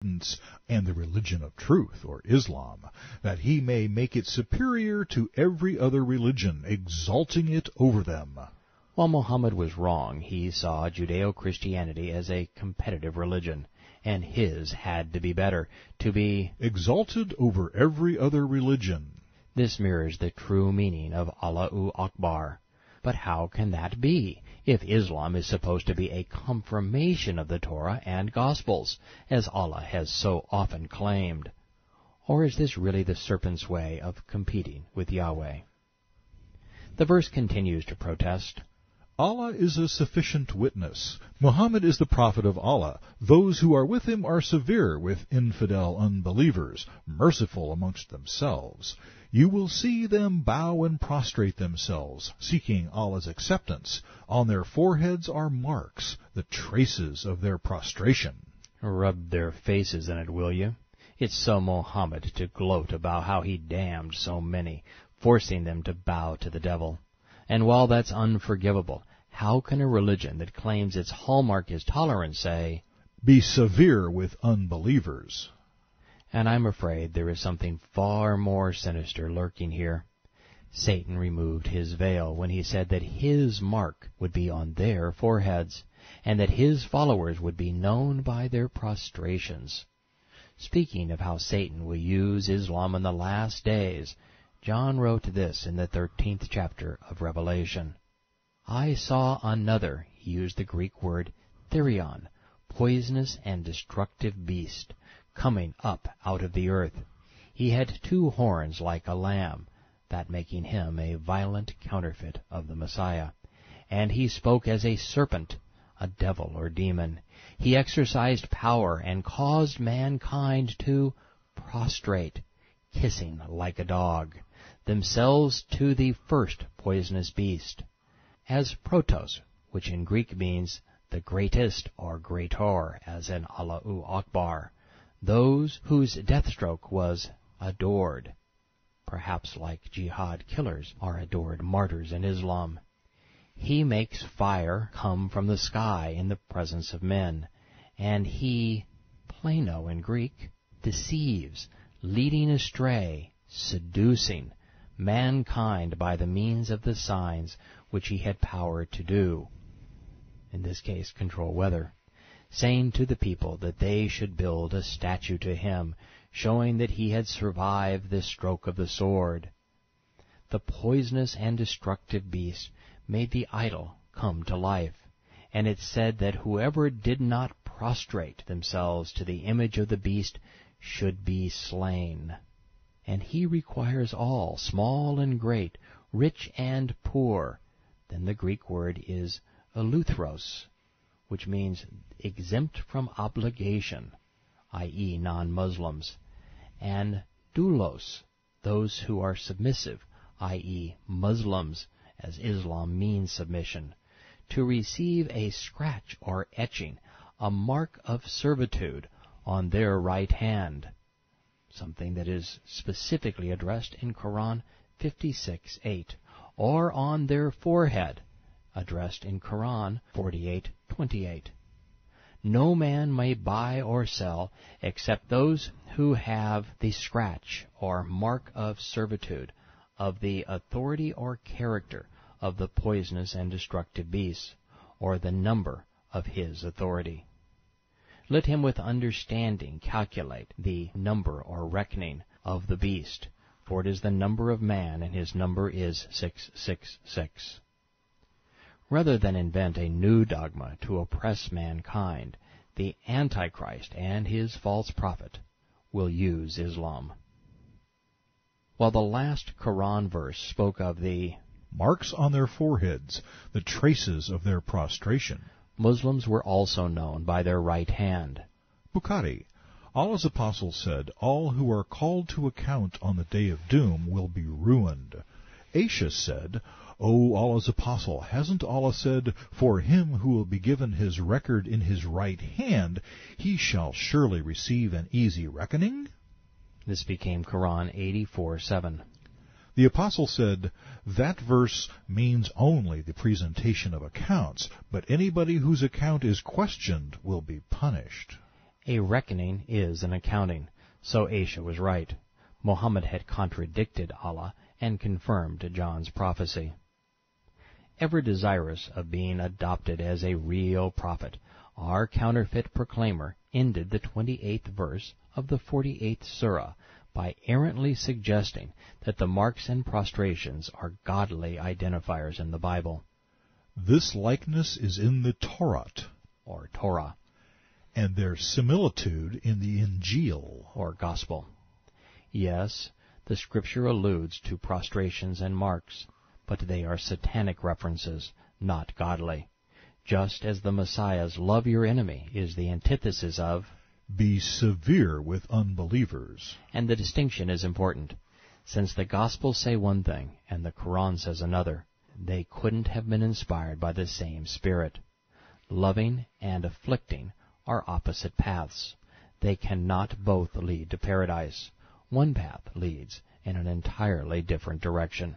and the religion of truth, or Islam, that he may make it superior to every other religion, exalting it over them. While Muhammad was wrong, he saw Judeo-Christianity as a competitive religion, and his had to be better, to be exalted over every other religion. This mirrors the true meaning of Allahu Akbar. But how can that be, if Islam is supposed to be a confirmation of the Torah and Gospels, as Allah has so often claimed? Or is this really the serpent's way of competing with Yahweh? The verse continues to protest. Allah is a sufficient witness. Muhammad is the prophet of Allah. Those who are with him are severe with infidel unbelievers, merciful amongst themselves. You will see them bow and prostrate themselves, seeking Allah's acceptance. On their foreheads are marks, the traces of their prostration. Rub their faces in it, will you? It's so Muhammad to gloat about how he damned so many, forcing them to bow to the devil. And while that's unforgivable, how can a religion that claims its hallmark is tolerance say, be severe with unbelievers? And I'm afraid there is something far more sinister lurking here. Satan removed his veil when he said that his mark would be on their foreheads, and that his followers would be known by their prostrations. Speaking of how Satan will use Islam in the last days, John wrote this in the 13th chapter of Revelation. I saw another, he used the Greek word therion, poisonous and destructive beast, coming up out of the earth. He had 2 horns like a lamb, that making him a violent counterfeit of the Messiah. And he spoke as a serpent, a devil or demon. He exercised power and caused mankind to prostrate, kissing like a dog, themselves to the first poisonous beast, as protos, which in Greek means the greatest or greater, as in Allahu Akbar, those whose death stroke was adored, perhaps like jihad killers are adored martyrs in Islam. He makes fire come from the sky in the presence of men, and he, plano in Greek, deceives, leading astray, seducing mankind by the means of the signs which he had power to do, in this case control weather, saying to the people that they should build a statue to him, showing that he had survived the stroke of the sword. The poisonous and destructive beast made the idol come to life, and it said that whoever did not prostrate themselves to the image of the beast should be slain. And he requires all, small and great, rich and poor. Then the Greek word is eleutheros, which means exempt from obligation, i.e. non-Muslims, and doulos, those who are submissive, i.e. Muslims, as Islam means submission, to receive a scratch or etching, a mark of servitude, on their right hand, something that is specifically addressed in Quran 56:8, or on their forehead, addressed in Quran 48:28. No man may buy or sell except those who have the scratch or mark of servitude of the authority or character of the poisonous and destructive beast, or the number of his authority. Let him with understanding calculate the number or reckoning of the beast, for it is the number of man, and his number is 666. Rather than invent a new dogma to oppress mankind, the Antichrist and his false prophet will use Islam. While the last Quran verse spoke of the marks on their foreheads, the traces of their prostration, Muslims were also known by their right hand. Bukhari, Allah's apostle said, all who are called to account on the day of doom will be ruined. Aisha said, O Allah's apostle, hasn't Allah said, for him who will be given his record in his right hand, he shall surely receive an easy reckoning? This became Quran 84:7. The apostle said, that verse means only the presentation of accounts, but anybody whose account is questioned will be punished. A reckoning is an accounting, so Aisha was right. Muhammad had contradicted Allah and confirmed John's prophecy. Ever desirous of being adopted as a real prophet, our counterfeit proclaimer ended the 28th verse of the 48th surah by errantly suggesting that the marks and prostrations are godly identifiers in the Bible. This likeness is in the Torah, or Torah, and their similitude in the Injil, or Gospel. Yes, the Scripture alludes to prostrations and marks, but they are satanic references, not godly. Just as the Messiah's love your enemy is the antithesis of be severe with unbelievers. And the distinction is important. Since the Gospels say one thing and the Quran says another, they couldn't have been inspired by the same Spirit. Loving and afflicting are opposite paths. They cannot both lead to paradise. One path leads in an entirely different direction.